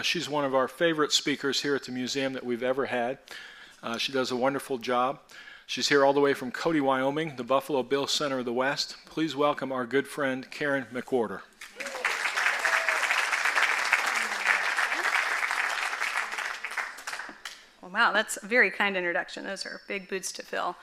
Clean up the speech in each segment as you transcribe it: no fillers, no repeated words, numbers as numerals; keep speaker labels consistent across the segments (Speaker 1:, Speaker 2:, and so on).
Speaker 1: She's one of our favorite speakers here at the museum that we've ever had. She does a wonderful job. She's here all the way from Cody, Wyoming, the Buffalo Bill Center of the West. Please welcome our good friend, Karen McWhorter.
Speaker 2: Well, wow, that's a very kind introduction. Those are big boots to fill.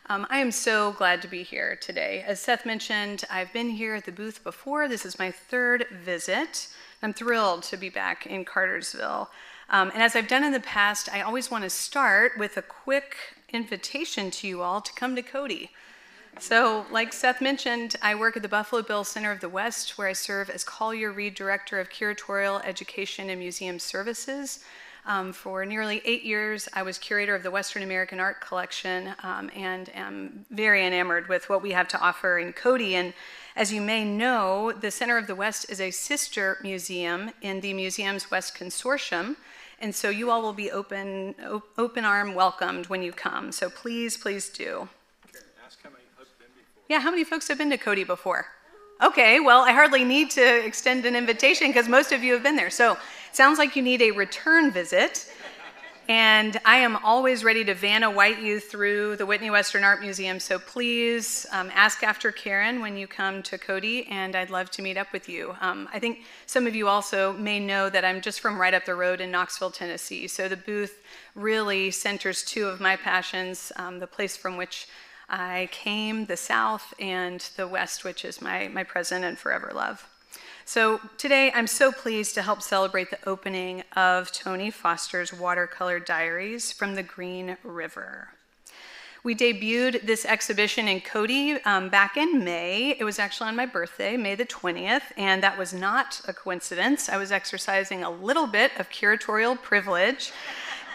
Speaker 2: I am so glad to be here today. As Seth mentioned, I've been here at the booth before. This is my third visit. I'm thrilled to be back in Cartersville. And as I've done in the past, I always want to start with a quick invitation to you all to come to Cody. So, like Seth mentioned, I work at the Buffalo Bill Center of the West, where I serve as Collier Reed Director of Curatorial Education and Museum Services. For nearly 8 years, I was curator of the Western American Art Collection and am very enamored with what we have to offer in Cody. And as you may know, the Center of the West is a sister museum in the Museums West Consortium. And so you all will be open arm welcomed when you come. So please, please do.
Speaker 1: Ask how many folks have been before.
Speaker 2: Yeah, how many folks have been to Cody before? Okay, well, I hardly need to extend an invitation because most of you have been there. So it sounds like you need a return visit. And I am always ready to Vanna White you through the Whitney Western Art Museum. So please ask after Karen when you come to Cody, and I'd love to meet up with you. I think some of you also may know that I'm just from right up the road in Knoxville, Tennessee. So the booth really centers two of my passions, the place from which I came, the South, and the West, which is my present and forever love. So today, I'm so pleased to help celebrate the opening of Tony Foster's watercolor diaries from the Green River. We debuted this exhibition in Cody back in May. It was actually on my birthday, May the 20th, and that was not a coincidence. I was exercising a little bit of curatorial privilege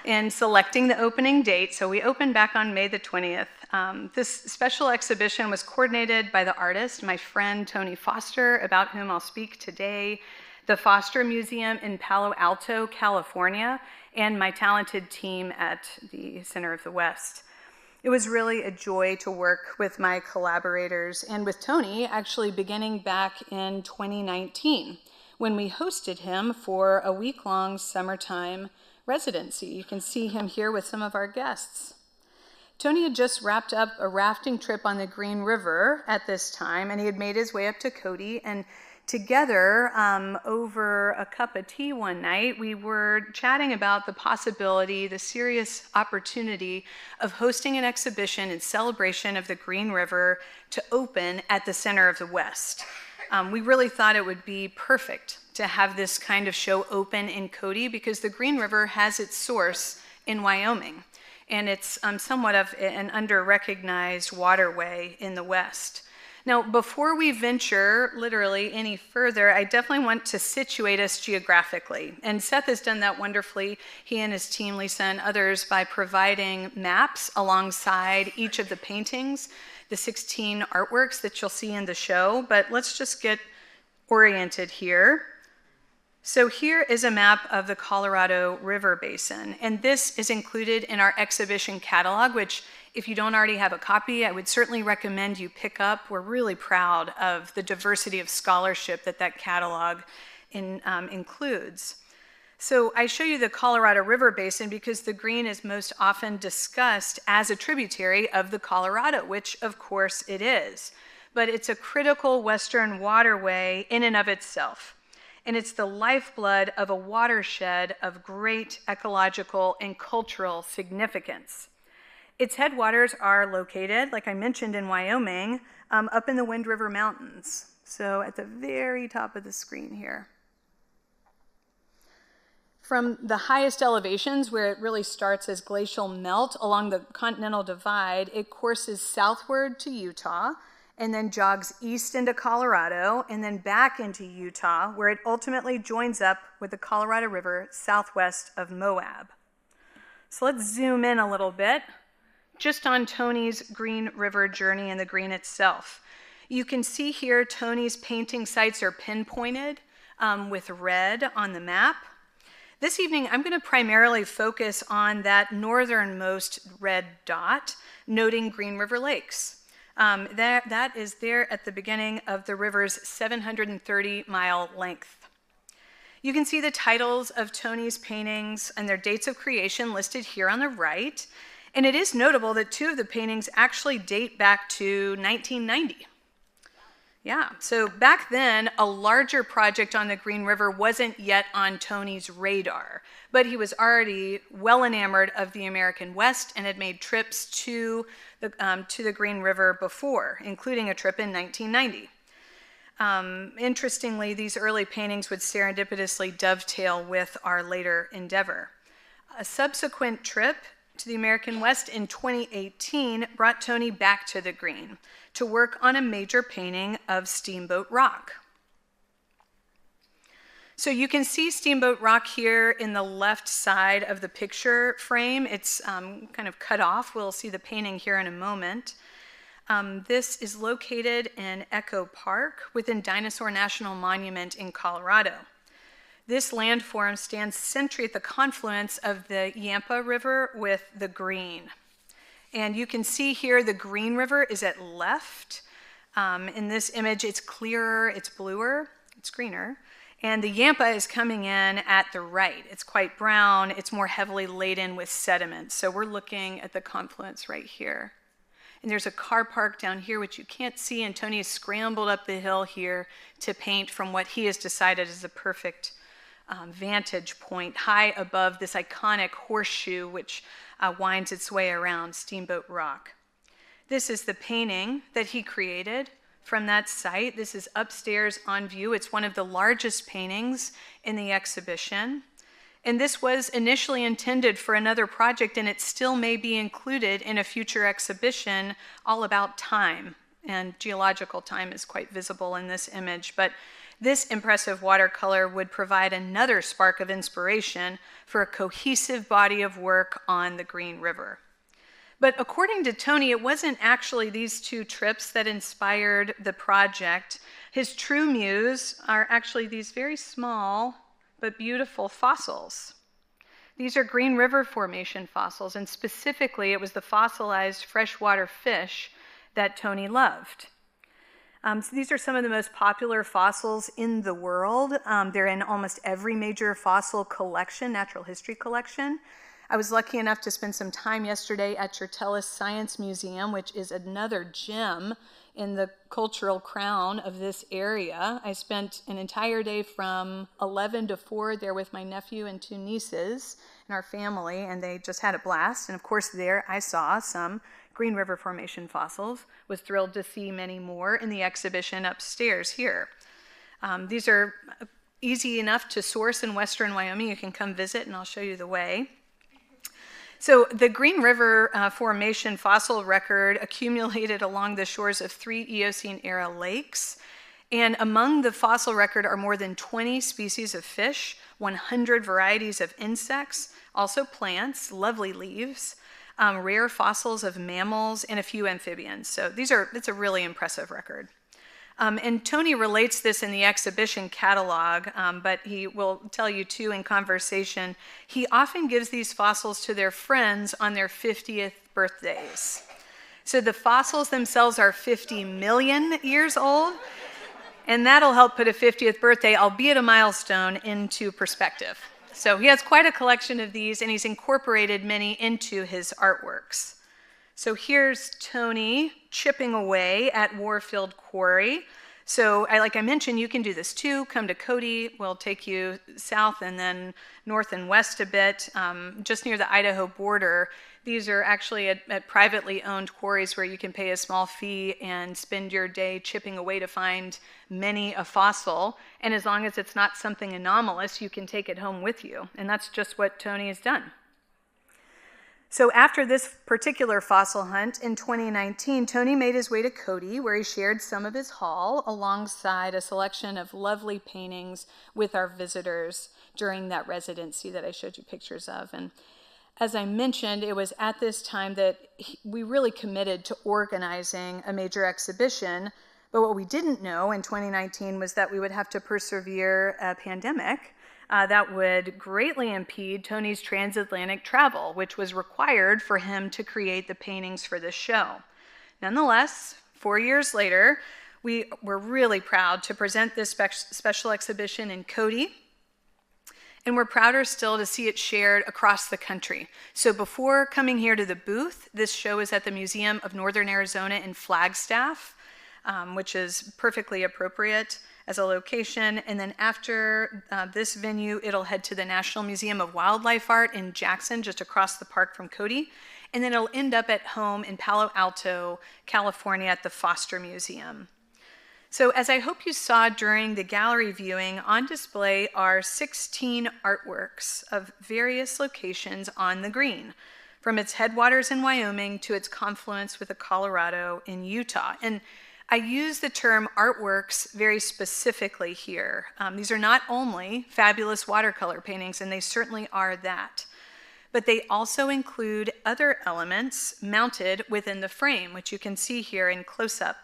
Speaker 2: in selecting the opening date, so we opened back on May the 20th. This special exhibition was coordinated by the artist, my friend Tony Foster, about whom I'll speak today, the Foster Museum in Palo Alto, California, and my talented team at the Center of the West. It was really a joy to work with my collaborators and with Tony, actually beginning back in 2019, when we hosted him for a week-long summertime residency. You can see him here with some of our guests. Tony had just wrapped up a rafting trip on the Green River at this time, and he had made his way up to Cody, and together, over a cup of tea one night, we were chatting about the possibility, the serious opportunity of hosting an exhibition in celebration of the Green River to open at the Center of the West. We really thought it would be perfect to have this kind of show open in Cody because the Green River has its source in Wyoming. And it's somewhat of an under-recognized waterway in the West. Now, before we venture literally any further, I definitely want to situate us geographically. And Seth has done that wonderfully, he and his team, Lisa and others, by providing maps alongside each of the paintings, the 16 artworks that you'll see in the show. But let's just get oriented here. So here is a map of the Colorado River Basin, and this is included in our exhibition catalog, which if you don't already have a copy, I would certainly recommend you pick up. We're really proud of the diversity of scholarship that catalog includes. So I show you the Colorado River Basin because the Green is most often discussed as a tributary of the Colorado, which of course it is. But it's a critical Western waterway in and of itself. And it's the lifeblood of a watershed of great ecological and cultural significance. Its headwaters are located, like I mentioned, in Wyoming, up in the Wind River Mountains. So at the very top of the screen here. From the highest elevations, where it really starts as glacial melt along the Continental Divide, it courses southward to Utah, and then jogs east into Colorado, and then back into Utah, where it ultimately joins up with the Colorado River southwest of Moab. So let's zoom in a little bit, just on Tony's Green River journey and the Green itself. You can see here Tony's painting sites are pinpointed with red on the map. This evening, I'm going to primarily focus on that northernmost red dot, noting Green River Lakes. That is there at the beginning of the river's 730-mile length. You can see the titles of Tony's paintings and their dates of creation listed here on the right. And it is notable that 2 of the paintings actually date back to 1990. Yeah, so back then, a larger project on the Green River wasn't yet on Tony's radar, but he was already well enamored of the American West and had made trips to the Green River before, including a trip in 1990. Interestingly, these early paintings would serendipitously dovetail with our later endeavor. A subsequent trip to the American West in 2018 brought Tony back to the Green to work on a major painting of Steamboat Rock. So you can see Steamboat Rock here in the left side of the picture frame. It's kind of cut off. We'll see the painting here in a moment. This is located in Echo Park within Dinosaur National Monument in Colorado. This landform stands centrally at the confluence of the Yampa River with the Green. And you can see here the Green River is at left. In this image, it's clearer, it's bluer, it's greener. And the Yampa is coming in at the right. It's quite brown, it's more heavily laden with sediment. So we're looking at the confluence right here. And there's a car park down here, which you can't see, and Tony has scrambled up the hill here to paint from what he has decided is the perfect vantage point, high above this iconic horseshoe, which winds its way around Steamboat Rock. This is the painting that he created from that site. This is upstairs on view. It's one of the largest paintings in the exhibition. And this was initially intended for another project, and it still may be included in a future exhibition all about time. And geological time is quite visible in this image. But this impressive watercolor would provide another spark of inspiration for a cohesive body of work on the Green River. But according to Tony, it wasn't actually these 2 trips that inspired the project. His true muse are actually these very small but beautiful fossils. These are Green River Formation fossils, and specifically it was the fossilized freshwater fish that Tony loved. So these are some of the most popular fossils in the world. They're in almost every major fossil collection, natural history collection. I was lucky enough to spend some time yesterday at Tertullis Science Museum, which is another gem in the cultural crown of this area. I spent an entire day from 11 to 4 there with my nephew and 2 nieces and our family, and they just had a blast. And of course there I saw some Green River Formation fossils, was thrilled to see many more in the exhibition upstairs here. These are easy enough to source in western Wyoming. You can come visit and I'll show you the way. So the Green River Formation fossil record accumulated along the shores of 3 Eocene-era lakes. And among the fossil record are more than 20 species of fish, 100 varieties of insects, also plants, lovely leaves, rare fossils of mammals, and a few amphibians. So it's a really impressive record. And Tony relates this in the exhibition catalog, but he will tell you too in conversation, he often gives these fossils to their friends on their 50th birthdays. So the fossils themselves are 50 million years old, and that'll help put a 50th birthday, albeit a milestone, into perspective. So he has quite a collection of these, and he's incorporated many into his artworks. So here's Tony chipping away at Warfield Quarry. So like I mentioned, you can do this too. Come to Cody. We'll take you south and then north and west a bit, just near the Idaho border. These are actually at privately owned quarries where you can pay a small fee and spend your day chipping away to find many a fossil. And as long as it's not something anomalous, you can take it home with you. And that's just what Tony has done. So after this particular fossil hunt in 2019, Tony made his way to Cody, where he shared some of his haul alongside a selection of lovely paintings with our visitors during that residency that I showed you pictures of. And as I mentioned, it was at this time that we really committed to organizing a major exhibition. But what we didn't know in 2019 was that we would have to persevere a pandemic that would greatly impede Tony's transatlantic travel, which was required for him to create the paintings for this show. Nonetheless, 4 years later, we were really proud to present this special exhibition in Cody. and we're prouder still to see it shared across the country. So before coming here to the booth, this show is at the Museum of Northern Arizona in Flagstaff, which is perfectly appropriate as a location. And then after this venue, it'll head to the National Museum of Wildlife Art in Jackson, just across the park from Cody. And then it'll end up at home in Palo Alto, California at the Foster Museum. So as I hope you saw during the gallery viewing, on display are 16 artworks of various locations on the green, from its headwaters in Wyoming to its confluence with the Colorado in Utah. And I use the term artworks very specifically here. These are not only fabulous watercolor paintings, and they certainly are that, but they also include other elements mounted within the frame, which you can see here in close-up.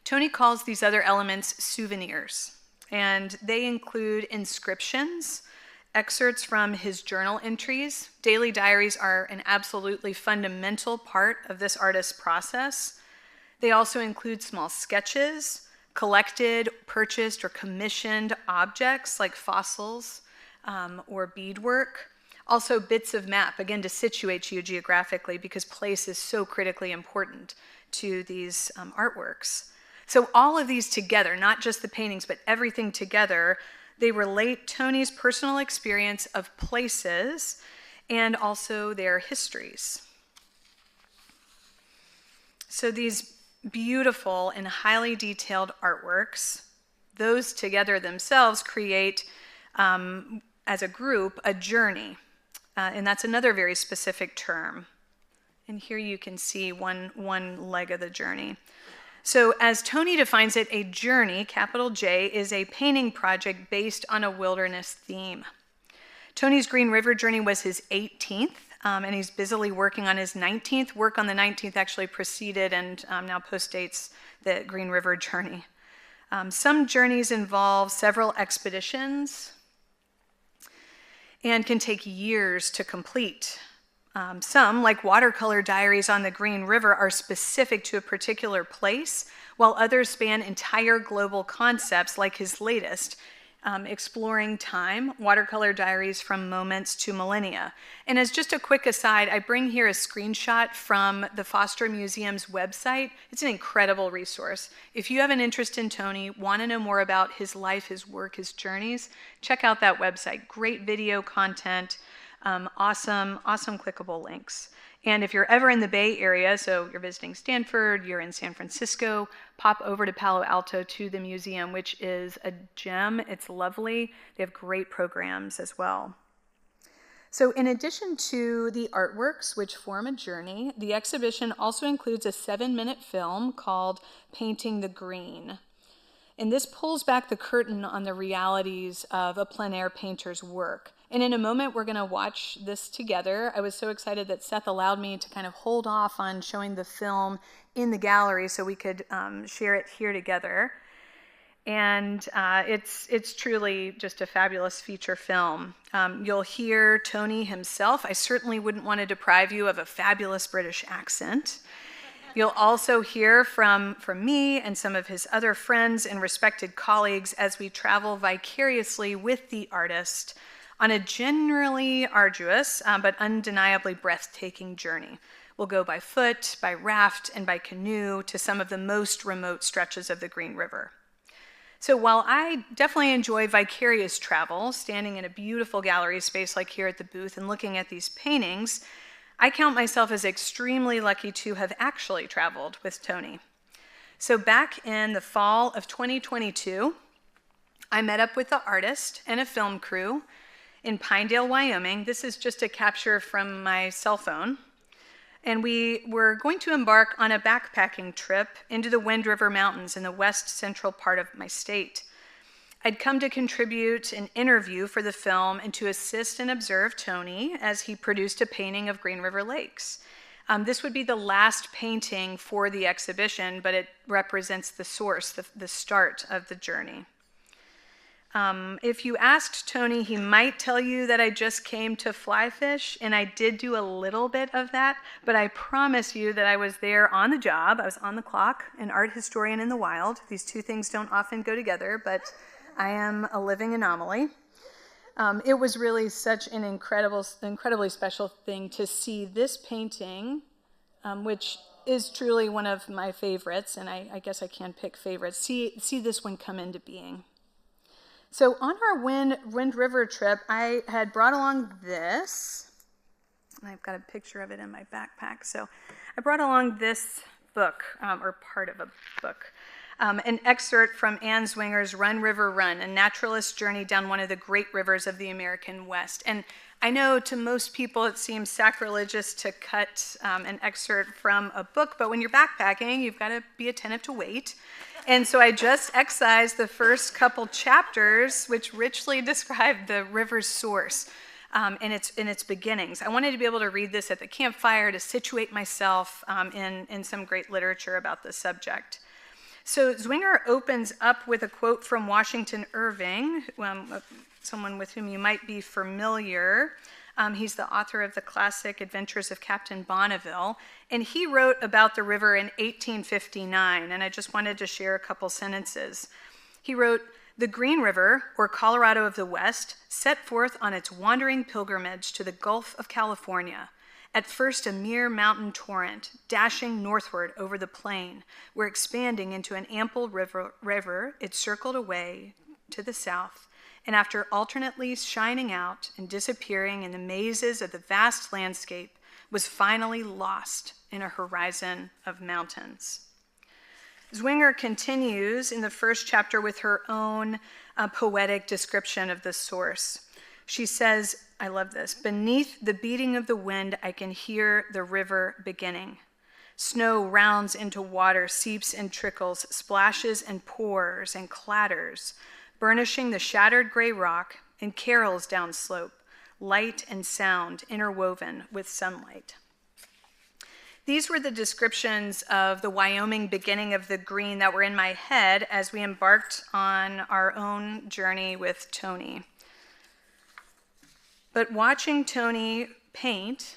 Speaker 2: Tony calls these other elements souvenirs, and they include inscriptions, excerpts from his journal entries. Daily diaries are an absolutely fundamental part of this artist's process. They also include small sketches, collected, purchased, or commissioned objects like fossils or beadwork. Also bits of map, again, to situate you geographically, because place is so critically important to these artworks. So all of these together, not just the paintings, but everything together, they relate Tony's personal experience of places and also their histories. So these beautiful and highly detailed artworks, those together themselves create, as a group, a journey. And that's another very specific term. And here you can see one leg of the journey. So as Tony defines it, a journey, capital J, is a painting project based on a wilderness theme. Tony's Green River journey was his 18th, and he's busily working on his 19th. Work on the 19th actually preceded and now postdates the Green River journey. Some journeys involve several expeditions and can take years to complete. Some, like watercolor diaries on the Green River, are specific to a particular place, while others span entire global concepts, like his latest, Exploring Time, Watercolor Diaries from Moments to Millennia. And as just a quick aside, I bring here a screenshot from the Foster Museum's website. It's an incredible resource. If you have an interest in Tony, want to know more about his life, his work, his journeys, check out that website. Great video content. Awesome clickable links. And if you're ever in the Bay Area, so you're visiting Stanford, you're in San Francisco, pop over to Palo Alto to the museum, which is a gem. It's lovely. They have great programs as well. So in addition to the artworks, which form a journey, the exhibition also includes a 7-minute film called Painting the Green. And this pulls back the curtain on the realities of a plein air painter's work. And in a moment, we're going to watch this together. I was so excited that Seth allowed me to kind of hold off on showing the film in the gallery so we could share it here together. And it's truly just a fabulous feature film. You'll hear Tony himself. I certainly wouldn't want to deprive you of a fabulous British accent. You'll also hear from me and some of his other friends and respected colleagues as we travel vicariously with the artist on a generally arduous but undeniably breathtaking journey. We'll go by foot, by raft, and by canoe to some of the most remote stretches of the Green River. So while I definitely enjoy vicarious travel, standing in a beautiful gallery space like here at the booth and looking at these paintings, I count myself as extremely lucky to have actually traveled with Tony. So back in the fall of 2022, I met up with the artist and a film crew in Pinedale, Wyoming. This is just a capture from my cell phone. And we were going to embark on a backpacking trip into the Wind River Mountains in the west central part of my state. I'd come to contribute an interview for the film and to assist and observe Tony as he produced a painting of Green River Lakes. This would be the last painting for the exhibition, but it represents the source, the start of the journey. If you asked Tony, he might tell you that I just came to fly fish, and I did do a little bit of that, but I promise you that I was there on the job. I was on the clock, an art historian in the wild. These two things don't often go together, but I am a living anomaly. It was really such an incredibly special thing to see this painting, which is truly one of my favorites, and I guess I can pick favorites, see this one come into being. So on our Wind River trip, I had brought along this, and I've got a picture of it in my backpack. So I brought along this book, or part of a book, an excerpt from Anne Zwinger's Run, River, Run, a naturalist's journey down one of the great rivers of the American West. And I know to most people it seems sacrilegious to cut an excerpt from a book, but when you're backpacking, you've got to be attentive to weight. And so I just excised the first couple chapters, which richly describe the river's source in its beginnings. I wanted to be able to read this at the campfire to situate myself in some great literature about the subject. So Zwinger opens up with a quote from Washington Irving, someone with whom you might be familiar. He's the author of the classic Adventures of Captain Bonneville, and he wrote about the river in 1859, and I just wanted to share a couple sentences. He wrote, "The Green River, or Colorado of the West, set forth on its wandering pilgrimage to the Gulf of California, at first a mere mountain torrent, dashing northward over the plain, where expanding into an ample river, it circled away to the south, and after alternately shining out and disappearing in the mazes of the vast landscape, was finally lost in a horizon of mountains." Zwinger continues in the first chapter with her own poetic description of the source. She says, I love this, "Beneath the beating of the wind, I can hear the river beginning. Snow rounds into water, seeps and trickles, splashes and pours and clatters, burnishing the shattered gray rock, and carols down slope, light and sound interwoven with sunlight." These were the descriptions of the Wyoming beginning of the green that were in my head as we embarked on our own journey with Tony. But watching Tony paint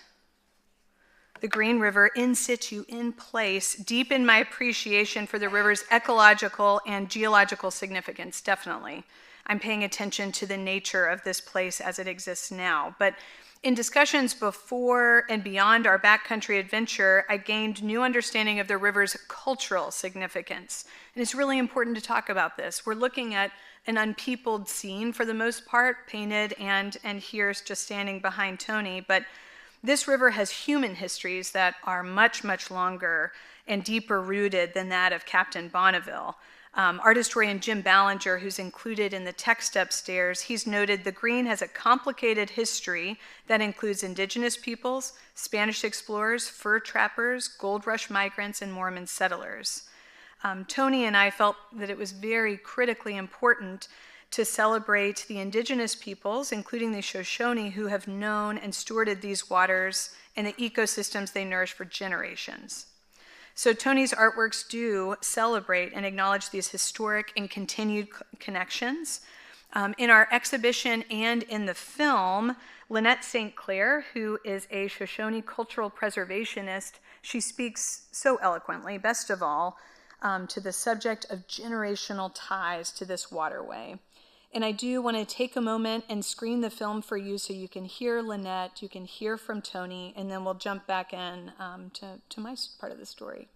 Speaker 2: the Green River in situ, in place, deepened my appreciation for the river's ecological and geological significance, definitely. I'm paying attention to the nature of this place as it exists now. But in discussions before and beyond our backcountry adventure, I gained new understanding of the river's cultural significance. And it's really important to talk about this. We're looking at an unpeopled scene for the most part, painted and here just standing behind Tony, but this river has human histories that are much, much longer and deeper rooted than that of Captain Bonneville. Art historian Jim Ballinger, who's included in the text upstairs, he's noted the Green has a complicated history that includes indigenous peoples, Spanish explorers, fur trappers, gold rush migrants, and Mormon settlers. Tony and I felt that it was very critically important to celebrate the indigenous peoples, including the Shoshone, who have known and stewarded these waters and the ecosystems they nourish for generations. So Tony's artworks do celebrate and acknowledge these historic and continued connections. In our exhibition and in the film, Lynette St. Clair, who is a Shoshone cultural preservationist, she speaks so eloquently, best of all, to the subject of generational ties to this waterway. And I do want to take a moment and screen the film for you so you can hear Lynette, you can hear from Tony, and then we'll jump back in to my part of the story.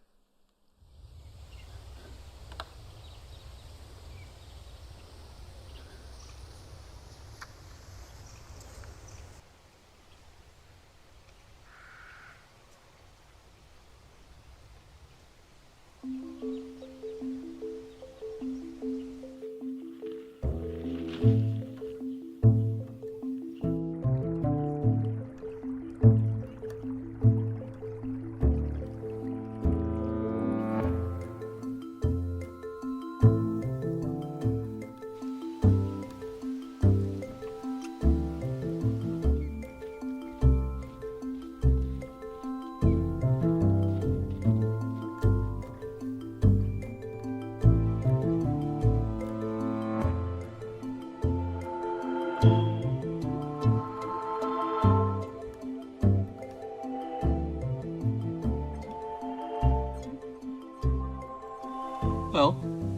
Speaker 3: Well,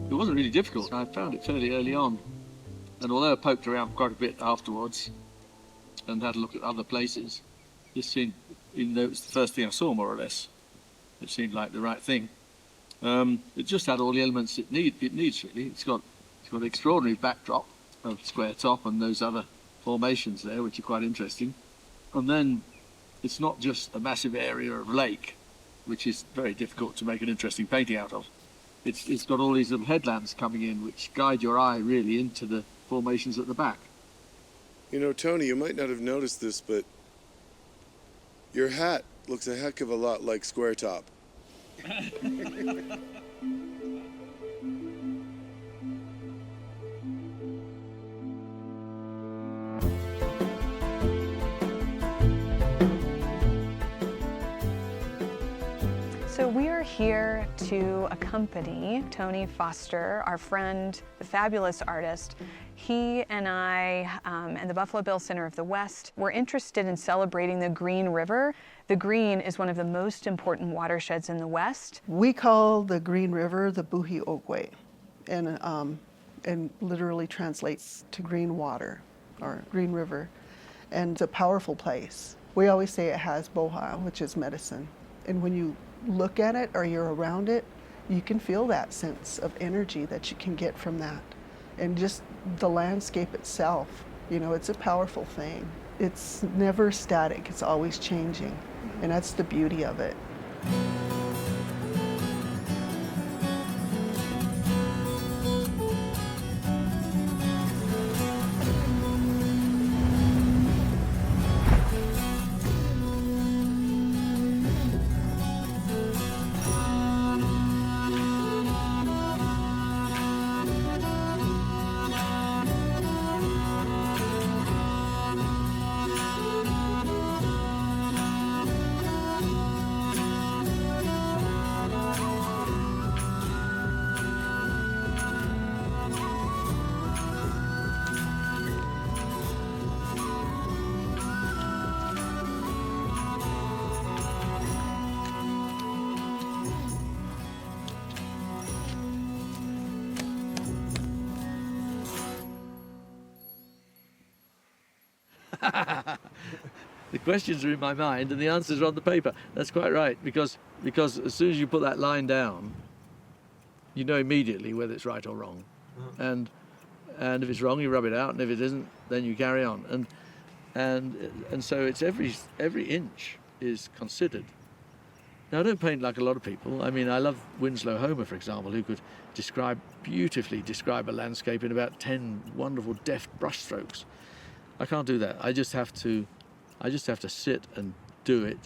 Speaker 3: it wasn't really difficult. I found it fairly early on. And although I poked around quite a bit afterwards and had a look at other places, this seemed, even though it was the first thing I saw more or less, it seemed like the right thing. It just had all the elements it needs really. It's got an extraordinary backdrop of square top and those other formations there, which are quite interesting. And then it's not just a massive area of lake, which is very difficult to make an interesting painting out of. It's got all these little headlands coming in, which guide your eye really into the formations at the back.
Speaker 4: You know, Tony, you might not have noticed this, but your hat looks a heck of a lot like Square Top.
Speaker 2: So we are here to accompany Tony Foster, our friend, the fabulous artist. He and I and the Buffalo Bill Center of the West were interested in celebrating the Green River. The Green is one of the most important watersheds in the West.
Speaker 5: We call the Green River the Buhi Ogwe, and literally translates to green water or green river. And it's a powerful place. We always say it has boha, which is medicine. And when you look at it or you're around it, you can feel that sense of energy that you can get from that. And just the landscape itself, you know, it's a powerful thing. It's never static, it's always changing. And that's the beauty of it.
Speaker 3: The questions are in my mind and the answers are on the paper. That's quite right, because as soon as you put that line down, you know immediately whether it's right or wrong. And if it's wrong, you rub it out, and if it isn't, then you carry on. And so it's every inch is considered. Now, I don't paint like a lot of people. I mean, I love Winslow Homer, for example, who could beautifully describe a landscape in about 10 wonderful deft brushstrokes. I can't do that. I just have to sit and do it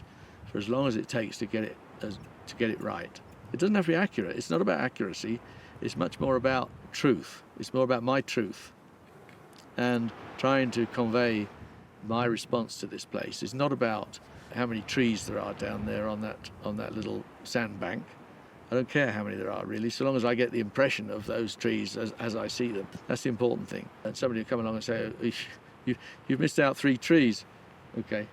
Speaker 3: for as long as it takes to get it right. It doesn't have to be accurate. It's not about accuracy. It's much more about truth. It's more about my truth and trying to convey my response to this place. It's not about how many trees there are down there on that little sandbank. I don't care how many there are, really, so long as I get the impression of those trees as I see them. That's the important thing. And somebody will come along and say, oh, you've missed out 3 trees. Okay.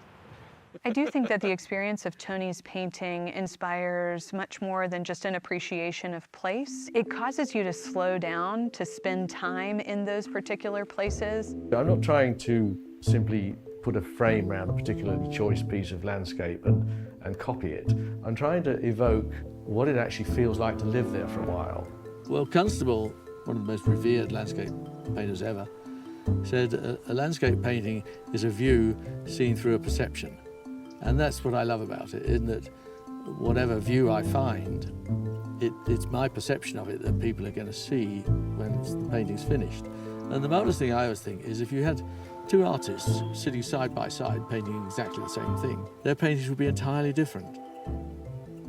Speaker 2: I do think that the experience of Tony's painting inspires much more than just an appreciation of place. It causes you to slow down, to spend time in those particular places.
Speaker 6: I'm not trying to simply put a frame around a particularly choice piece of landscape and copy it. I'm trying to evoke what it actually feels like to live there for a while.
Speaker 3: Well, Constable, one of the most revered landscape painters ever, said a landscape painting is a view seen through a perception. And that's what I love about it, in that whatever view I find, it's my perception of it that people are going to see when the painting's finished. And the marvelous thing I always think is if you had 2 artists sitting side by side painting exactly the same thing, their paintings would be entirely different.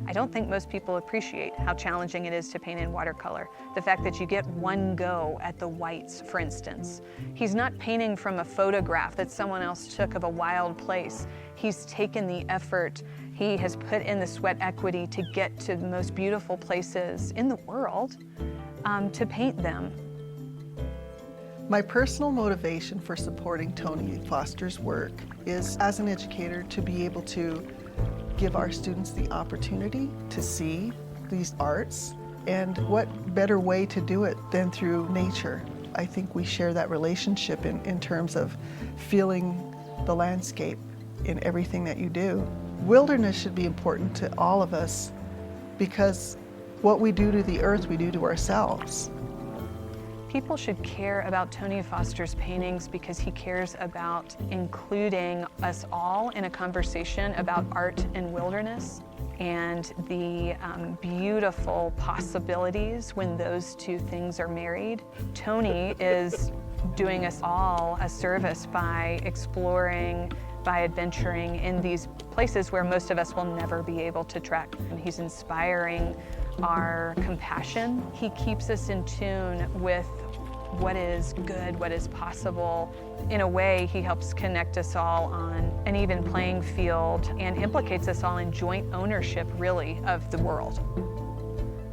Speaker 2: I don't think most people appreciate how challenging it is to paint in watercolor. The fact that you get one go at the whites, for instance. He's not painting from a photograph that someone else took of a wild place. He's taken the effort, he has put in the sweat equity to get to the most beautiful places in the world, to paint them.
Speaker 5: My personal motivation for supporting Tony Foster's work is, as an educator, to be able to give our students the opportunity to see these arts, and what better way to do it than through nature. I think we share that relationship in terms of feeling the landscape in everything that you do. Wilderness should be important to all of us because what we do to the earth, we do to ourselves.
Speaker 2: People should care about Tony Foster's paintings because he cares about including us all in a conversation about art and wilderness and the beautiful possibilities when those two things are married. Tony is doing us all a service by exploring, by adventuring in these places where most of us will never be able to trek. And he's inspiring our compassion. He keeps us in tune with what is good, what is possible. In a way, he helps connect us all on an even playing field and implicates us all in joint ownership, really, of the world.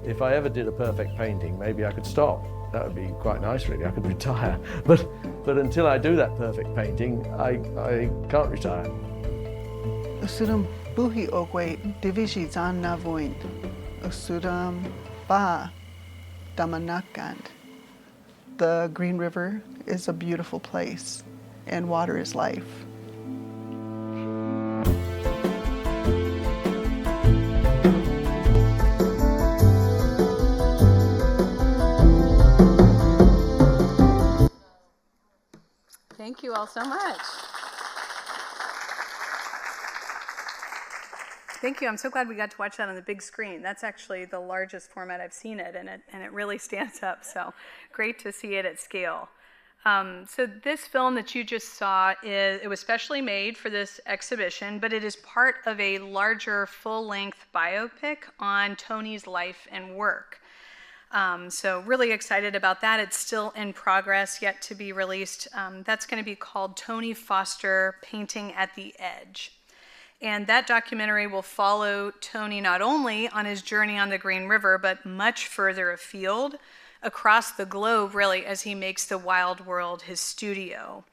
Speaker 6: If I ever did a perfect painting, maybe I could stop. That would be quite nice, really. I could retire. But until I do that perfect painting, I can't retire.
Speaker 5: Usuram buhi ogwe divisi zan navoin. Usuram ba damanakand. The Green River is a beautiful place, and water is life.
Speaker 2: Thank you all so much. Thank you. I'm so glad we got to watch that on the big screen. That's actually the largest format I've seen it, and it really stands up. So great to see it at scale. So this film that you just saw, it was specially made for this exhibition, but it is part of a larger full-length biopic on Tony's life and work. So really excited about that. It's still in progress, yet to be released. That's going to be called Tony Foster, Painting at the Edge. And that documentary will follow Tony not only on his journey on the Green River, but much further afield, across the globe, really, as he makes the wild world his studio.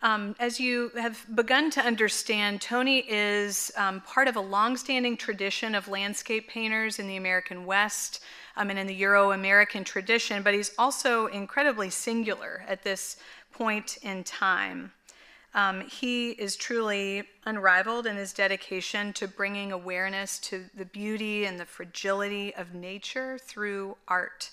Speaker 2: As you have begun to understand, Tony is part of a longstanding tradition of landscape painters in the American West and in the Euro-American tradition, but he's also incredibly singular at this point in time. He is truly unrivaled in his dedication to bringing awareness to the beauty and the fragility of nature through art.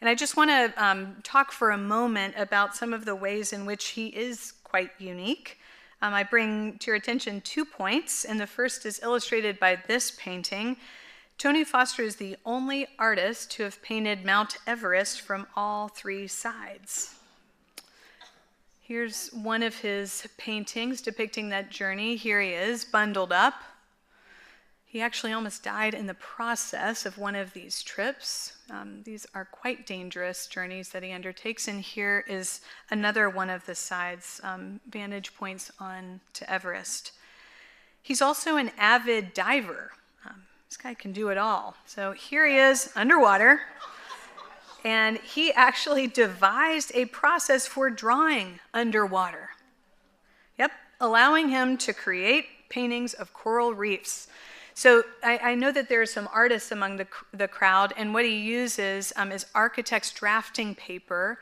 Speaker 2: And I just want to talk for a moment about some of the ways in which he is quite unique. I bring to your attention 2 points, and the first is illustrated by this painting. Tony Foster is the only artist to have painted Mount Everest from all 3 sides. Here's one of his paintings depicting that journey. Here he is, bundled up. He actually almost died in the process of one of these trips. These are quite dangerous journeys that he undertakes, and here is another one of the sides, vantage points on to Everest. He's also an avid diver. This guy can do it all. So here he is underwater. And he actually devised a process for drawing underwater. Yep, allowing him to create paintings of coral reefs. So I know that there are some artists among the crowd, and what he uses is architect's drafting paper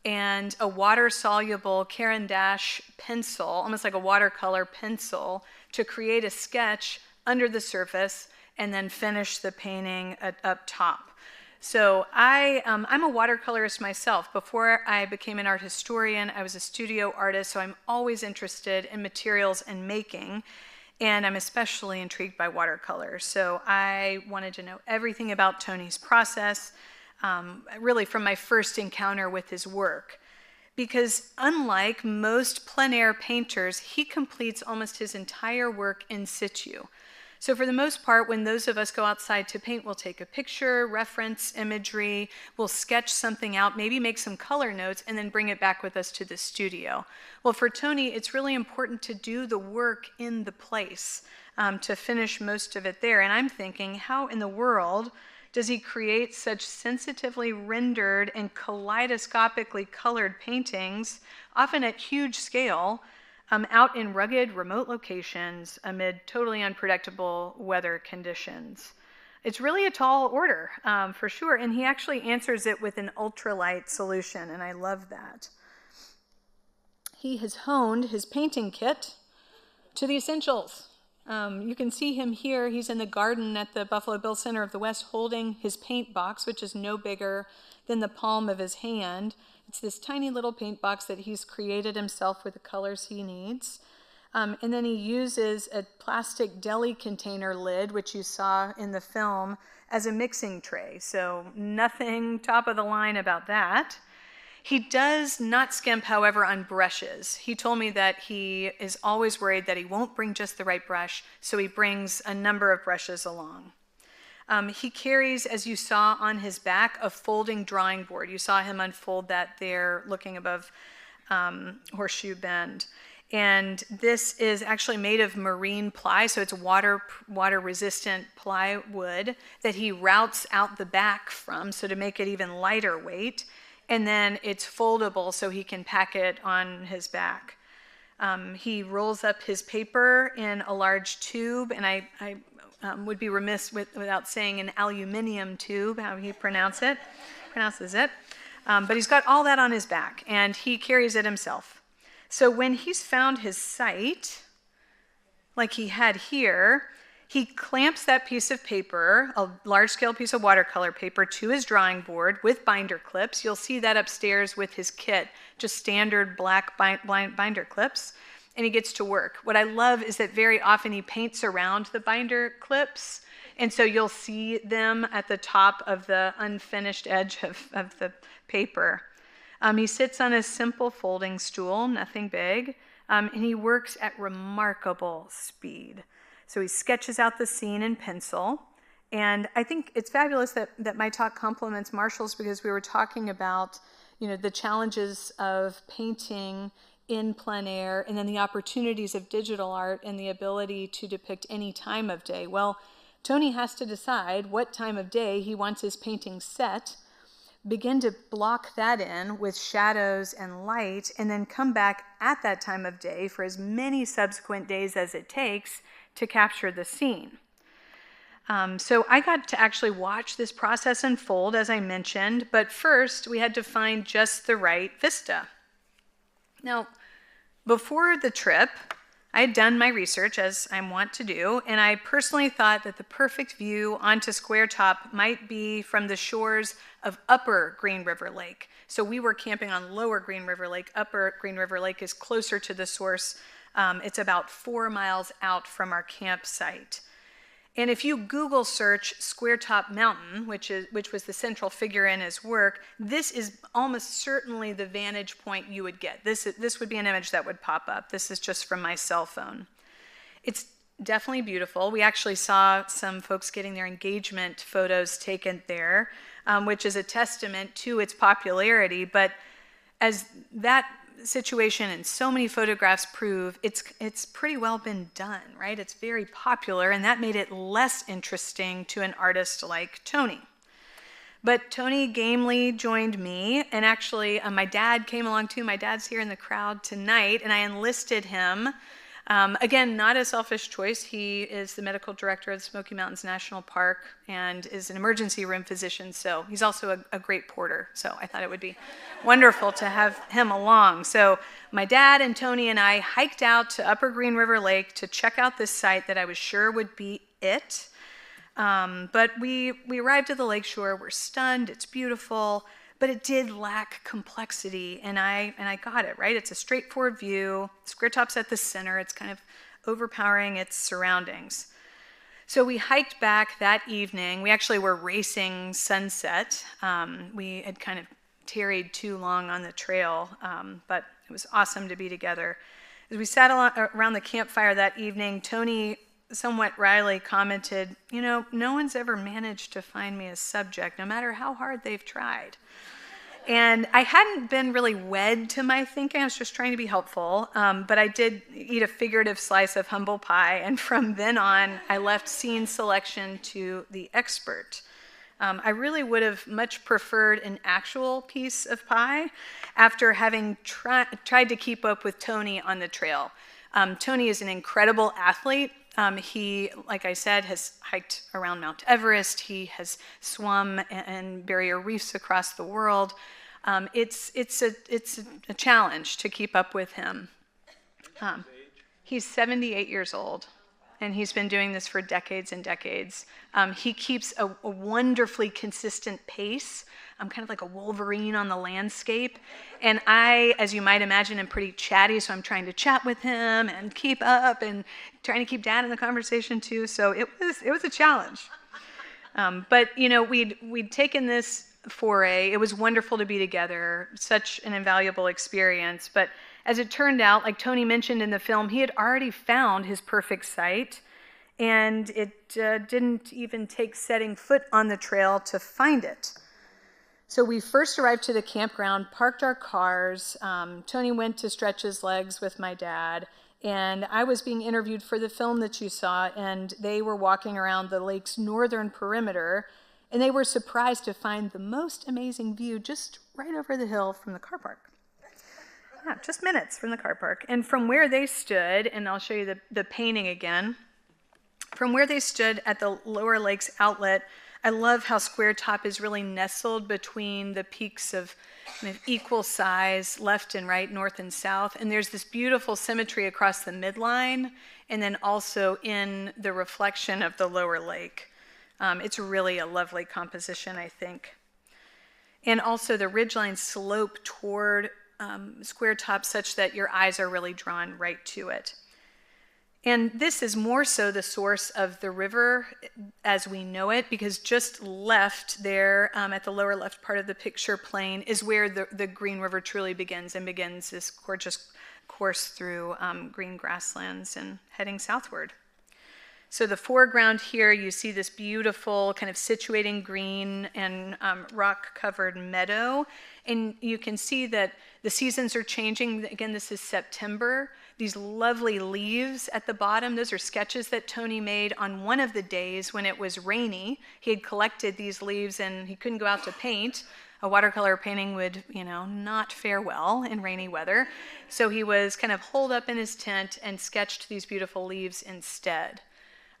Speaker 2: and a water-soluble Caran d'Ache pencil, almost like a watercolor pencil, to create a sketch under the surface and then finish the painting up top. So I'm a watercolorist myself. Before I became an art historian, I was a studio artist, so I'm always interested in materials and making, and I'm especially intrigued by watercolor. So I wanted to know everything about Tony's process, really from my first encounter with his work. Because unlike most plein air painters, he completes almost his entire work in situ. So for the most part, when those of us go outside to paint, we'll take a picture, reference imagery, we'll sketch something out, maybe make some color notes, and then bring it back with us to the studio. Well, for Tony, it's really important to do the work in the place, to finish most of it there. And I'm thinking, how in the world does he create such sensitively rendered and kaleidoscopically colored paintings, often at huge scale, out in rugged, remote locations amid totally unpredictable weather conditions? It's really a tall order, for sure, and he actually answers it with an ultralight solution, and I love that. He has honed his painting kit to the essentials. You can see him here. He's in the garden at the Buffalo Bill Center of the West holding his paint box, which is no bigger than the palm of his hand. It's this tiny little paint box that he's created himself with the colors he needs. And then he uses a plastic deli container lid, which you saw in the film, as a mixing tray. So nothing top of the line about that. He does not skimp, however, on brushes. He told me that he is always worried that he won't bring just the right brush, so he brings a number of brushes along. He carries, as you saw on his back, a folding drawing board. You saw him unfold that there looking above Horseshoe Bend. And this is actually made of marine ply, so it's water-resistant plywood that he routes out the back from, so to make it even lighter weight. And then it's foldable so he can pack it on his back. He rolls up his paper in a large tube, and I would be remiss without saying an aluminium tube, how he pronounces it. But he's got all that on his back, and he carries it himself. So when he's found his site, like he had here, he clamps that piece of paper, a large-scale piece of watercolor paper, to his drawing board with binder clips. You'll see that upstairs with his kit, just standard black binder clips, and he gets to work. What I love is that very often he paints around the binder clips, and so you'll see them at the top of the unfinished edge of the paper. He sits on a simple folding stool, nothing big, and he works at remarkable speed. So he sketches out the scene in pencil, and I think it's fabulous that my talk complements Marshall's, because we were talking about, the challenges of painting in plein air and then the opportunities of digital art and the ability to depict any time of day. Well, Tony has to decide what time of day he wants his painting set, begin to block that in with shadows and light, and then come back at that time of day for as many subsequent days as it takes to capture the scene. So I got to actually watch this process unfold, as I mentioned, but first we had to find just the right vista. Now, before the trip, I had done my research, as I want to do, and I personally thought that the perfect view onto Square Top might be from the shores of Upper Green River Lake. So we were camping on Lower Green River Lake. Upper Green River Lake is closer to the source. It's about 4 miles out from our campsite. And if you Google search Square Top Mountain, which was the central figure in his work, this is almost certainly the vantage point you would get. This would be an image that would pop up. This is just from my cell phone. It's definitely beautiful. We actually saw some folks getting their engagement photos taken there, which is a testament to its popularity. But as that situation and so many photographs prove, it's pretty well been done, right? It's very popular, and that made it less interesting to an artist like Tony. But Tony gamely joined me, and actually my dad came along too. My dad's here in the crowd tonight, and I enlisted him. Again, not a selfish choice. He is the medical director of the Smoky Mountains National Park and is an emergency room physician, so he's also a great porter. So I thought it would be wonderful to have him along. So my dad and Tony and I hiked out to Upper Green River Lake to check out this site that I was sure would be it. But we arrived at the lakeshore. We're stunned. It's beautiful. But it did lack complexity, and I got it, right? It's a straightforward view. Square Top's at the center. It's kind of overpowering its surroundings. So we hiked back that evening. We actually were racing sunset. We had kind of tarried too long on the trail, but it was awesome to be together. As we sat around the campfire that evening, Tony somewhat wryly commented, no one's ever managed to find me a subject, no matter how hard they've tried. And I hadn't been really wed to my thinking. I was just trying to be helpful. But I did eat a figurative slice of humble pie. And from then on, I left scene selection to the expert. I really would have much preferred an actual piece of pie after having tried to keep up with Tony on the trail. Tony is an incredible athlete. He, like I said, has hiked around Mount Everest. He has swum in barrier reefs across the world. It's a challenge to keep up with him. He's 78 years old, and he's been doing this for decades and decades. He keeps a wonderfully consistent pace. I'm kind of like a Wolverine on the landscape. And I, as you might imagine, am pretty chatty, so I'm trying to chat with him and keep up and trying to keep Dad in the conversation too. So it was a challenge. But you know, we'd taken this foray. It was wonderful to be together, such an invaluable experience. But as it turned out, like Tony mentioned in the film, he had already found his perfect site, and it didn't even take setting foot on the trail to find it. So we first arrived to the campground, parked our cars. Tony went to stretch his legs with my dad, and I was being interviewed for the film that you saw, and they were walking around the lake's northern perimeter, and they were surprised to find the most amazing view just right over the hill from the car park. Yeah, just minutes from the car park. And from where they stood, and I'll show you the painting again, from where they stood at the Lower Lakes outlet, I love how Square Top is really nestled between the peaks of equal size, left and right, north and south. And there's this beautiful symmetry across the midline, and then also in the reflection of the lower lake. It's really a lovely composition, I think. And also the ridgeline slope toward Square Top such that your eyes are really drawn right to it. And this is more so the source of the river as we know it, because just left there at the lower left part of the picture plane is where the Green River truly begins this gorgeous course through green grasslands and heading southward. So the foreground here, you see this beautiful kind of situating green and rock-covered meadow. And you can see that the seasons are changing. Again, this is September. These lovely leaves at the bottom, those are sketches that Tony made on one of the days when it was rainy. He had collected these leaves and he couldn't go out to paint. A watercolor painting would, not fare well in rainy weather. So he was kind of holed up in his tent and sketched these beautiful leaves instead.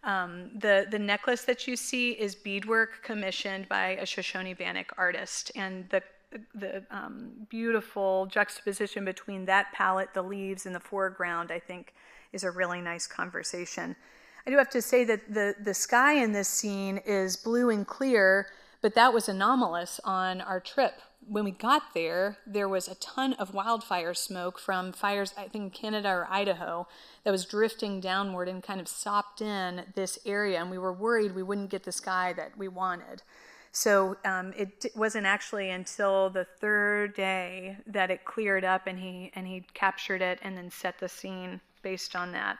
Speaker 2: The necklace that you see is beadwork commissioned by a Shoshone-Bannock artist, and the beautiful juxtaposition between that palette, the leaves, and the foreground, I think, is a really nice conversation. I do have to say that the sky in this scene is blue and clear, but that was anomalous on our trip. When we got there, there was a ton of wildfire smoke from fires, I think, in Canada or Idaho, that was drifting downward and kind of sopped in this area, and we were worried we wouldn't get the sky that we wanted. So it wasn't actually until the third day that it cleared up, and he captured it and then set the scene based on that.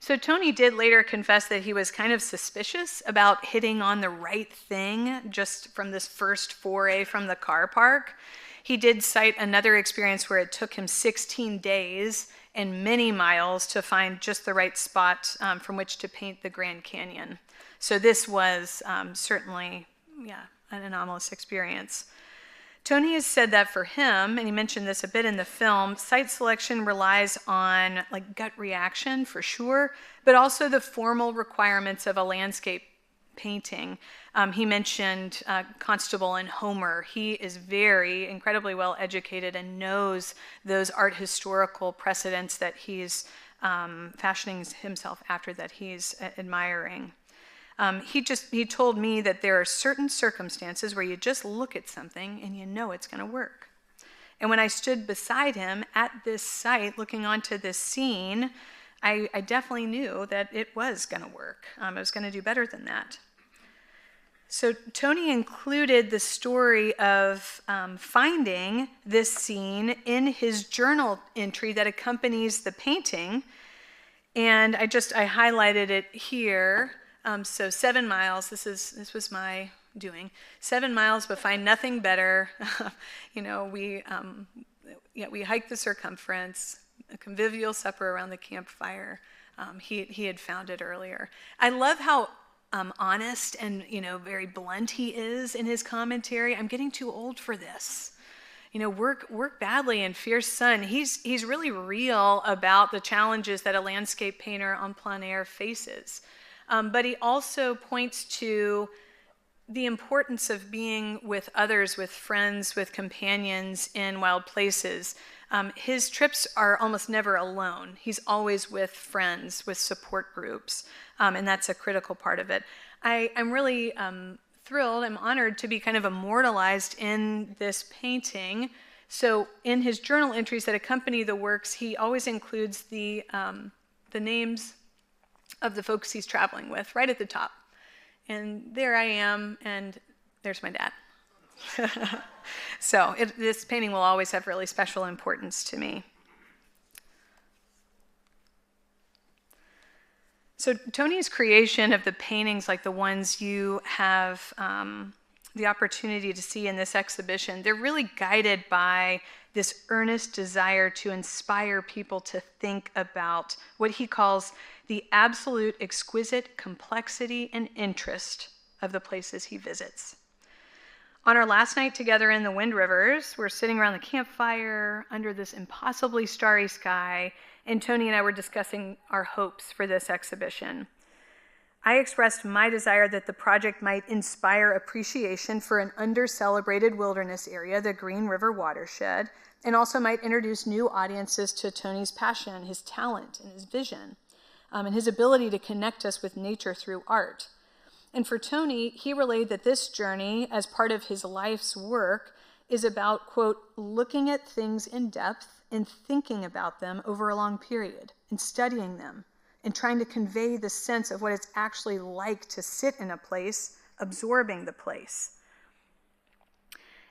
Speaker 2: So Tony did later confess that he was kind of suspicious about hitting on the right thing just from this first foray from the car park. He did cite another experience where it took him 16 days and many miles to find just the right spot from which to paint the Grand Canyon. So this was certainly, an anomalous experience. Tony has said that for him, and he mentioned this a bit in the film, site selection relies on gut reaction for sure, but also the formal requirements of a landscape painting. He mentioned Constable and Homer. He is incredibly well educated and knows those art historical precedents that he's fashioning himself after, that he's admiring. He told me that there are certain circumstances where you just look at something and you know it's going to work. And when I stood beside him at this site looking onto this scene, I definitely knew that it was going to work. I was going to do better than that. So Tony included the story of finding this scene in his journal entry that accompanies the painting. And I highlighted it here. So 7 miles, this was my doing. 7 miles, but find nothing better. We hiked the circumference, a convivial supper around the campfire. He had found it earlier. I love how honest and very blunt he is in his commentary. I'm getting too old for this. work badly in fierce sun. He's really real about the challenges that a landscape painter en plein air faces. But he also points to the importance of being with others, with friends, with companions in wild places. His trips are almost never alone. He's always with friends, with support groups, and that's a critical part of it. I'm really thrilled, I'm honored to be kind of immortalized in this painting. So in his journal entries that accompany the works, he always includes the names of the folks he's traveling with right at the top. And there I am, and there's my dad. So this painting will always have really special importance to me. So Tony's creation of the paintings like the ones you have the opportunity to see in this exhibition, they're really guided by this earnest desire to inspire people to think about what he calls the absolute exquisite complexity and interest of the places he visits. On our last night together in the Wind Rivers, we're sitting around the campfire under this impossibly starry sky, and Tony and I were discussing our hopes for this exhibition. I expressed my desire that the project might inspire appreciation for an under-celebrated wilderness area, the Green River watershed, and also might introduce new audiences to Tony's passion, his talent, and his vision, and his ability to connect us with nature through art. And for Tony, he relayed that this journey, as part of his life's work, is about, quote, looking at things in depth and thinking about them over a long period, and studying them, and trying to convey the sense of what it's actually like to sit in a place, absorbing the place.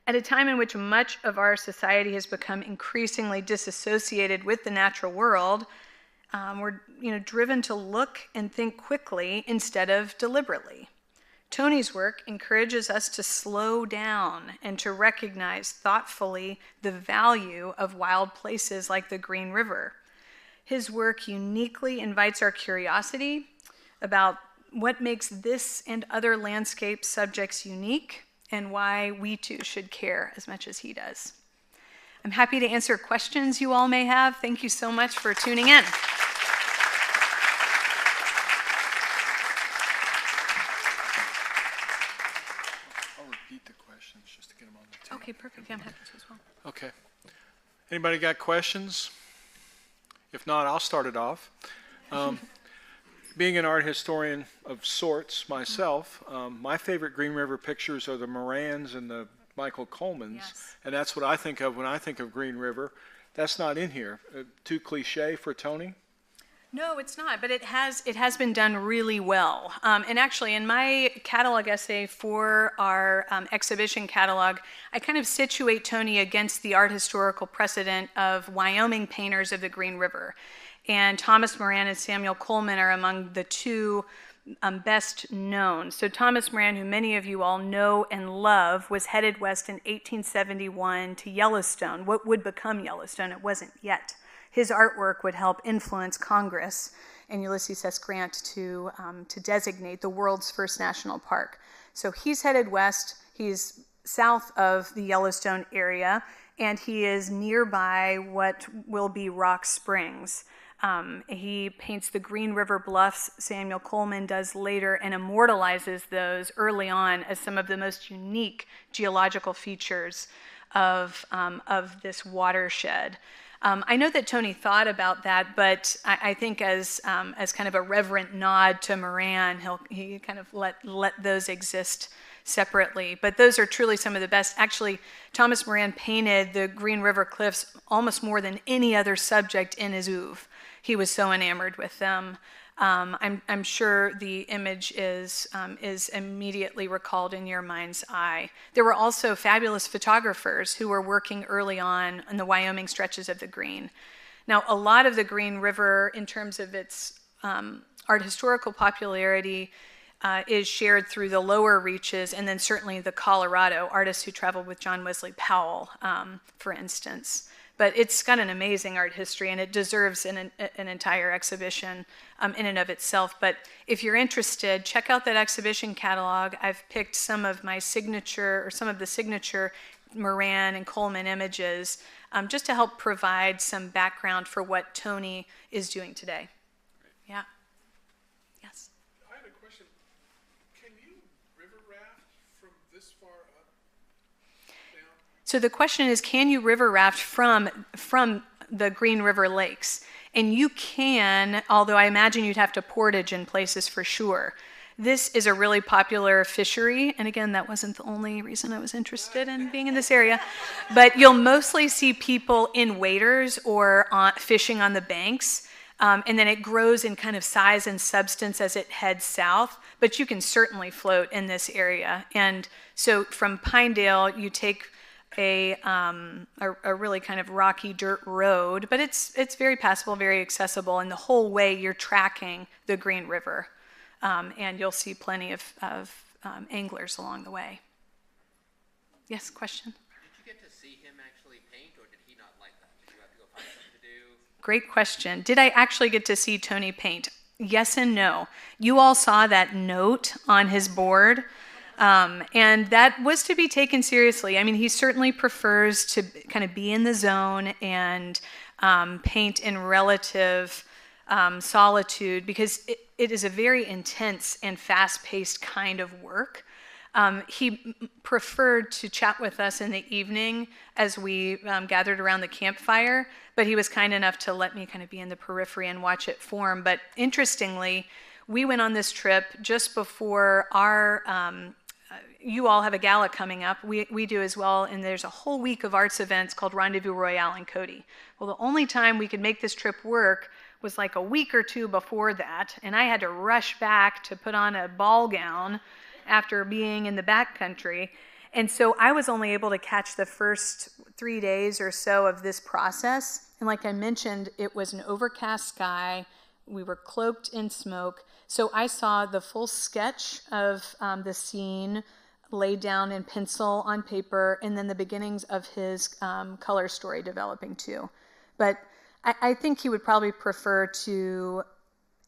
Speaker 2: At a time in which much of our society has become increasingly disassociated with the natural world, we're driven to look and think quickly instead of deliberately. Tony's work encourages us to slow down and to recognize thoughtfully the value of wild places like the Green River. His work uniquely invites our curiosity about what makes this and other landscape subjects unique and why we too should care as much as he does. I'm happy to answer questions you all may have. Thank you so much for tuning in.
Speaker 1: I'll repeat the questions just to get them on the table.
Speaker 2: Okay, perfect. Yeah, I'm happy to as well.
Speaker 1: Okay. Anybody got questions? If not, I'll start it off. Being an art historian of sorts myself, my favorite Green River pictures are the Morans and the Michael Colemans,
Speaker 2: Yes.
Speaker 1: and that's what I think of when I think of Green River. That's not in here. Too cliche for Tony?
Speaker 2: No, it's not, but it has been done really well. And actually, in my catalog essay for our exhibition catalog, I kind of situate Tony against the art historical precedent of Wyoming painters of the Green River. And Thomas Moran and Samuel Coleman are among the two best known. So Thomas Moran, who many of you all know and love, was headed west in 1871 to Yellowstone, what would become Yellowstone. It wasn't yet. His artwork would help influence Congress and Ulysses S. Grant to designate the world's first national park. So he's headed west. He's south of the Yellowstone area, and he is nearby what will be Rock Springs. He paints the Green River Bluffs, Samuel Coleman does later, and immortalizes those early on as some of the most unique geological features of this watershed. I know that Tony thought about that, but I think as kind of a reverent nod to Moran, he kind of let those exist separately. But those are truly some of the best. Actually, Thomas Moran painted the Green River Cliffs almost more than any other subject in his oeuvre. He was so enamored with them. I'm sure the image is immediately recalled in your mind's eye. There were also fabulous photographers who were working early on the Wyoming stretches of the Green. Now, a lot of the Green River, in terms of its art historical popularity, is shared through the lower reaches, and then certainly the Colorado, artists who traveled with John Wesley Powell, for instance. But it's got an amazing art history, and it deserves an entire exhibition in and of itself. But if you're interested, check out that exhibition catalog. I've picked some of my signature, or some of the signature Moran and Coleman images, just to help provide some background for what Tony is doing today. Yeah. Yes.
Speaker 7: I have a question. Can you river raft from this far up? Down?
Speaker 2: So the question is, can you river raft from the Green River Lakes? And you can, although I imagine you'd have to portage in places for sure. This is a really popular fishery, and again, that wasn't the only reason I was interested in being in this area, but you'll mostly see people in waders or fishing on the banks, and then it grows in kind of size and substance as it heads south, but you can certainly float in this area. And so from Pinedale, you take a really kind of rocky dirt road, but it's very passable, very accessible, and the whole way you're tracking the Green River. And you'll see plenty of anglers along the way. Yes, question?
Speaker 8: Did you get to see him actually paint, or did he not like that? Did you have to go find something to do?
Speaker 2: Great question. Did I actually get to see Tony paint? Yes and no. You all saw that note on his board, and that was to be taken seriously. I mean, he certainly prefers to kind of be in the zone and paint in relative solitude, because it is a very intense and fast-paced kind of work. He preferred to chat with us in the evening as we gathered around the campfire, but he was kind enough to let me kind of be in the periphery and watch it form. But interestingly, we went on this trip just before our, you all have a gala coming up. We do as well, and there's a whole week of arts events called Rendezvous Royale in Cody. Well, the only time we could make this trip work was like a week or two before that, and I had to rush back to put on a ball gown after being in the backcountry. And so I was only able to catch the first 3 days or so of this process. And like I mentioned, it was an overcast sky. We were cloaked in smoke. So I saw the full sketch of the scene laid down in pencil on paper, and then the beginnings of his color story developing too. But I think he would probably prefer to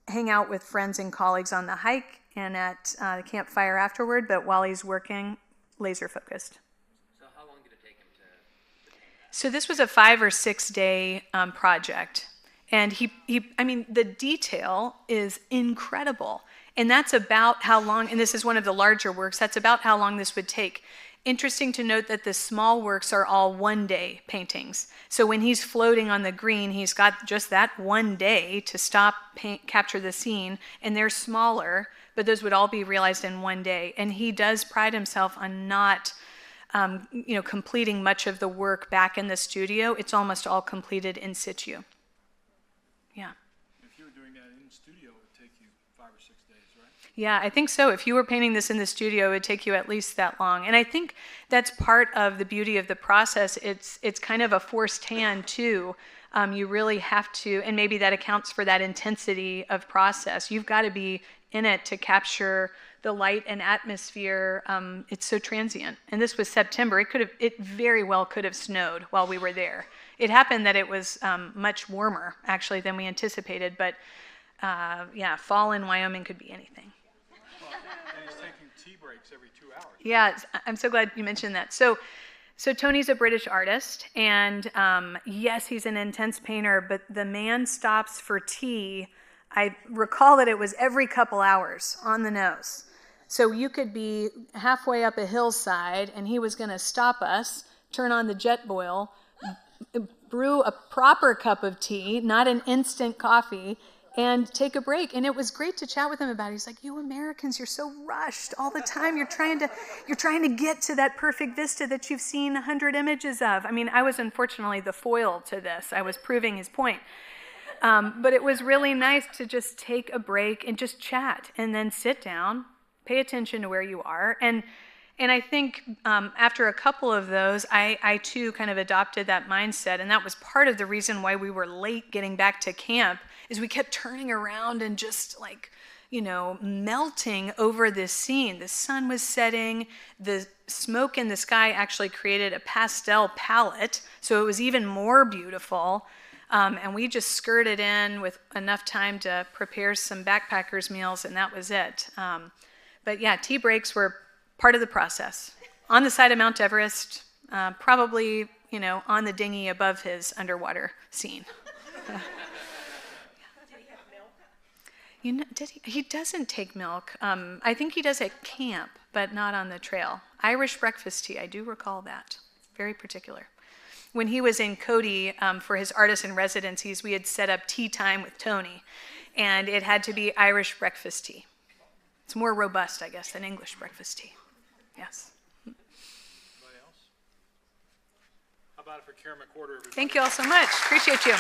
Speaker 2: hang out with friends and colleagues on the hike and at the campfire afterward, but while he's working, laser focused.
Speaker 8: So how long did it take him to paint that?
Speaker 2: So this was a 5 or 6 day project. And I mean, the detail is incredible. And that's about how long, and this is one of the larger works, that's about how long this would take. Interesting to note that the small works are all 1 day paintings. So when he's floating on the green, he's got just that 1 day to stop, capture the scene, and they're smaller, but those would all be realized in 1 day. And he does pride himself on not completing much of the work back in the studio. It's almost all completed in situ. Yeah.
Speaker 1: If you were doing that in studio, it would take you 5 or 6 days, right?
Speaker 2: Yeah, I think so. If you were painting this in the studio, it would take you at least that long. And I think that's part of the beauty of the process. It's kind of a forced hand, too. You really have to, and maybe that accounts for that intensity of process. You've got to be in it to capture the light and atmosphere. It's so transient. And this was September. It very well could have snowed while we were there. It happened that it was much warmer, actually, than we anticipated. But fall in Wyoming could be anything.
Speaker 1: And he's taking tea breaks every 2 hours.
Speaker 2: Yeah, I'm so glad you mentioned that. So Tony's a British artist, and yes, he's an intense painter, but the man stops for tea. I recall that it was every couple hours on the nose. So you could be halfway up a hillside, and he was going to stop us, turn on the jet boil, brew a proper cup of tea, not an instant coffee, and take a break. And it was great to chat with him about it. He's like, you Americans, you're so rushed all the time. You're trying to get to that perfect vista that you've seen 100 images of. I mean, I was unfortunately the foil to this. I was proving his point. But it was really nice to just take a break and just chat and then sit down, pay attention to where you are. And I think after a couple of those, I too kind of adopted that mindset. And that was part of the reason why we were late getting back to camp, is we kept turning around and just melting over this scene. The sun was setting, the smoke in the sky actually created a pastel palette, so it was even more beautiful. And we just skirted in with enough time to prepare some backpackers' meals, and that was it. But yeah, tea breaks were part of the process. On the side of Mount Everest, probably, on the dinghy above his underwater scene. He doesn't take milk. I think he does at camp, but not on the trail. Irish breakfast tea, I do recall that. Very particular. When he was in Cody for his artisan residencies, we had set up tea time with Tony, and it had to be Irish breakfast tea. It's more robust, I guess, than English breakfast tea. Yes.
Speaker 1: Anybody else? How about it for Karen McWhorter?
Speaker 2: Thank you all so much. Appreciate you.